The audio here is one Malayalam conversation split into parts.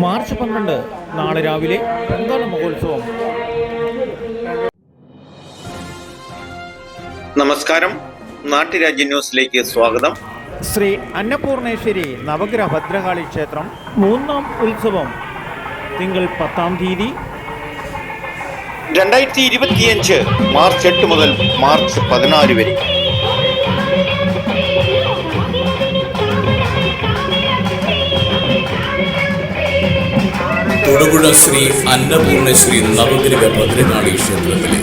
മാർച്ച് 12 നാളെ രാവിലെ പൊങ്കാല മഹോത്സവം. നമസ്കാരം, നാട്ടുരാജ്യ ന്യൂസിലേക്ക് സ്വാഗതം. ശ്രീ അന്നപൂർണേശ്വരി നവഗ്രഹ ഭദ്രകാളി ക്ഷേത്രം 3ാം ഉത്സവം തിങ്കൾ 10-ാം തീയതി 2025 മാർച്ച് 8 മുതൽ മാർച്ച് 14 വരെ. തൊടുപുഴ ശ്രീ അന്നപൂർണേശ്വരി നവഗ്രഹ ഭദ്രകാളി ക്ഷേത്രത്തിലെ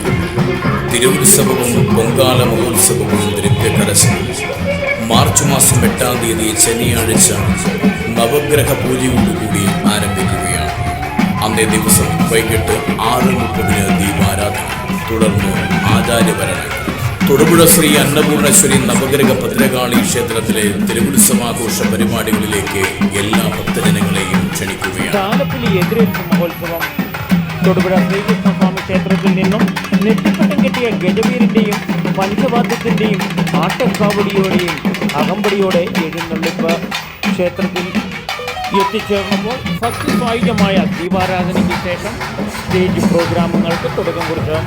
തിരുവുത്സവവും പൊങ്കാല മഹോത്സവവും ദ്രവ്യകലശവും മാർച്ച് മാസം 8-ാം തീയതി ശനിയാഴ്ച നവഗ്രഹ പൂജയോടുകൂടി ആരംഭിക്കുകയാണ്. അന്നേ ദിവസം വൈകിട്ട് 6:30 ദീപാരാധന, തുടർന്ന് ആചാര്യഭരണം. തൊടുപുഴ ശ്രീ അന്നപൂർണേശ്വരി നവഗ്രഹ ഭദ്രകാളി ക്ഷേത്രത്തിലെ തിരുവുത്സവാഘോഷ പരിപാടികളിലേക്ക് എല്ലാ ഭക്തജനങ്ങളെയും ക്ഷണിക്കുകയാണ്. താലപ്പൊലി എതിരേൽപ്പ് മഹോത്സവം തൊടുപുഴ ശ്രീകൃഷ്ണസ്വാമി ക്ഷേത്രത്തിൽ നിന്നും നെറ്റിപ്പട്ടം കെട്ടിയ ഗജവീരന്റെയും പഞ്ചവാദ്യത്തിന്റെയും ആട്ടക്കാവടിയോടെയും അകമ്പടിയോടെ എഴുന്നള്ളിപ്പ് ക്ഷേത്രത്തിൽ എത്തിച്ചേർന്നപ്പോൾ ഭക്തിസ്വായുധമായ ദീപാരാധനയ്ക്ക് ശേഷം സ്റ്റേജ് പ്രോഗ്രാമുകൾക്ക് തുടക്കം കുറിച്ചു.